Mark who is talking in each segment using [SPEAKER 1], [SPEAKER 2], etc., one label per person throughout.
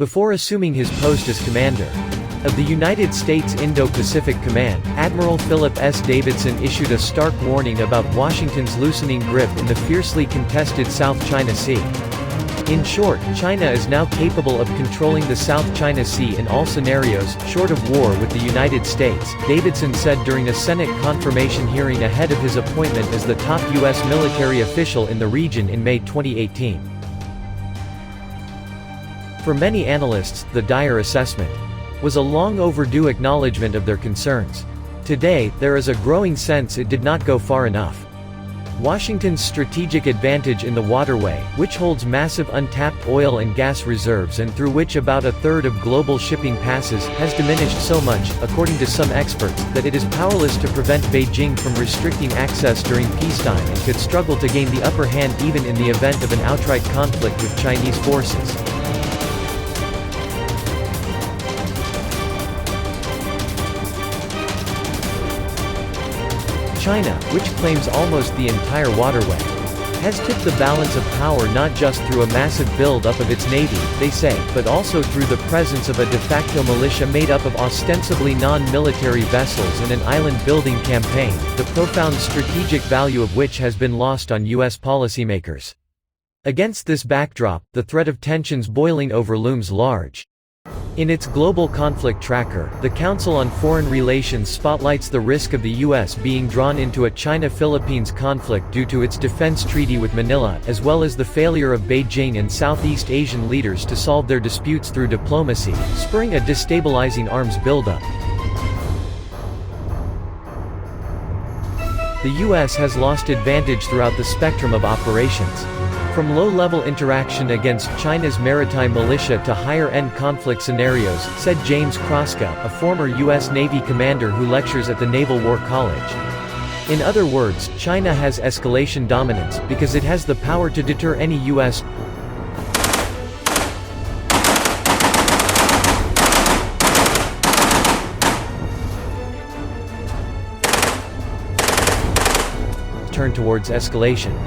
[SPEAKER 1] Before assuming his post as commander of the United States Indo-Pacific Command, Admiral Philip S. Davidson issued a stark warning about Washington's loosening grip in the fiercely contested South China Sea. In short, China is now capable of controlling the South China Sea in all scenarios, short of war with the United States, Davidson said during a Senate confirmation hearing ahead of his appointment as the top U.S. military official in the region in May 2018. For many analysts, the dire assessment was a long overdue acknowledgement of their concerns. Today, there is a growing sense it did not go far enough. Washington's strategic advantage in the waterway, which holds massive untapped oil and gas reserves and through which about a third of global shipping passes, has diminished so much, according to some experts, that it is powerless to prevent Beijing from restricting access during peacetime and could struggle to gain the upper hand even in the event of an outright conflict with Chinese forces. China, which claims almost the entire waterway, has tipped the balance of power not just through a massive build-up of its navy, they say, but also through the presence of a de facto militia made up of ostensibly non-military vessels and an island-building campaign, the profound strategic value of which has been lost on U.S. policymakers. Against this backdrop, the threat of tensions boiling over looms large. In its Global Conflict Tracker, the Council on Foreign Relations spotlights the risk of the U.S. being drawn into a China-Philippines conflict due to its defense treaty with Manila, as well as the failure of Beijing and Southeast Asian leaders to solve their disputes through diplomacy, spurring a destabilizing arms buildup. The U.S. has lost advantage throughout the spectrum of operations. From low-level interaction against China's maritime militia to higher-end conflict scenarios, said James Kroska, a former U.S. Navy commander who lectures at the Naval War College. In other words, China has escalation dominance, because it has the power to deter any U.S. turn towards escalation.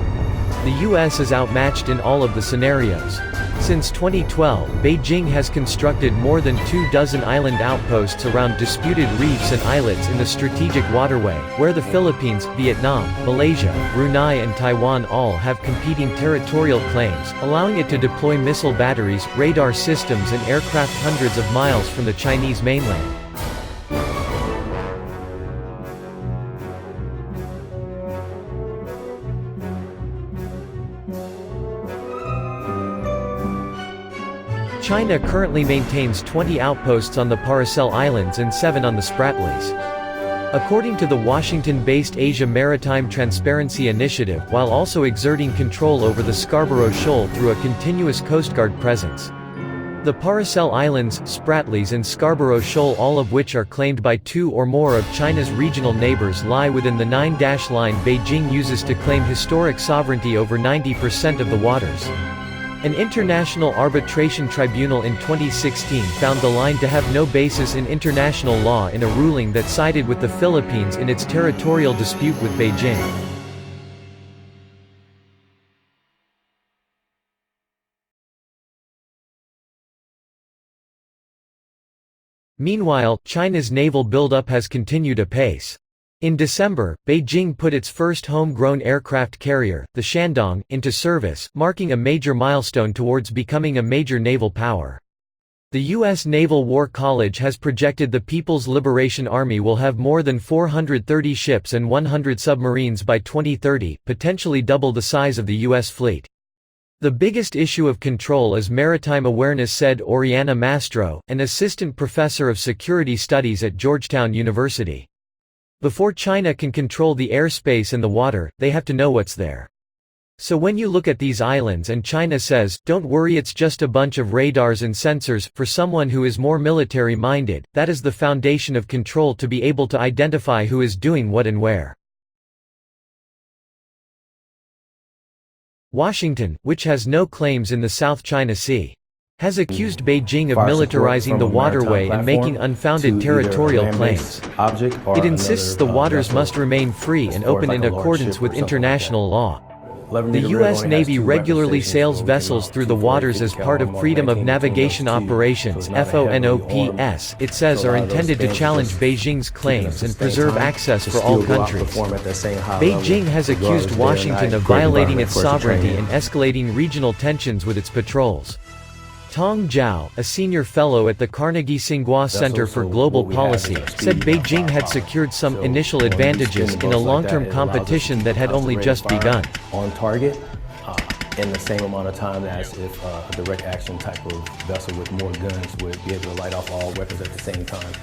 [SPEAKER 1] The U.S. is outmatched in all of the scenarios. Since 2012, Beijing has constructed more than 24 island outposts around disputed reefs and islets in the strategic waterway, where the Philippines, Vietnam, Malaysia, Brunei and Taiwan all have competing territorial claims, allowing it to deploy missile batteries, radar systems and aircraft hundreds of miles from the Chinese mainland. China currently maintains 20 outposts on the Paracel Islands and 7 on the Spratlys. According to the Washington-based Asia Maritime Transparency Initiative, while also exerting control over the Scarborough Shoal through a continuous Coast Guard presence. The Paracel Islands, Spratlys and Scarborough Shoal, all of which are claimed by 2 or more of China's regional neighbors, lie within the 9-dash line Beijing uses to claim historic sovereignty over 90% of the waters. An international arbitration tribunal in 2016 found the line to have no basis in international law in a ruling that sided with the Philippines in its territorial dispute with Beijing. Meanwhile, China's naval buildup has continued apace. In December, Beijing put its first homegrown aircraft carrier, the Shandong, into service, marking a major milestone towards becoming a major naval power. The U.S. Naval War College has projected the People's Liberation Army will have more than 430 ships and 100 submarines by 2030, potentially double the size of the U.S. fleet. The biggest issue of control is maritime awareness, said Oriana Mastro, an assistant professor of security studies at Georgetown University. Before China can control the airspace and the water, they have to know what's there. So when you look at these islands and China says, "Don't worry, it's just a bunch of radars and sensors," for someone who is more military-minded, that is the foundation of control to be able to identify who is doing what and where. Washington, which has no claims in the South China Sea, has accused Beijing of militarizing the waterway and making unfounded territorial claims. It insists the waters must remain free and open in accordance with international law. The U.S. Navy regularly sails vessels through the waters as part of Freedom of Navigation Operations (FONOPS). It says are intended to challenge Beijing's claims and preserve access for all countries. Beijing has accused Washington of violating its sovereignty and escalating regional tensions with its patrols. Tong Zhao, a senior fellow at the Carnegie Tsinghua Center for Global Policy, said Beijing had secured some initial advantages in a long-term competition that had only just begun.
[SPEAKER 2] On target in the same amount of time as if a direct action type of vessel with more guns would be able to light off all weapons at the same time.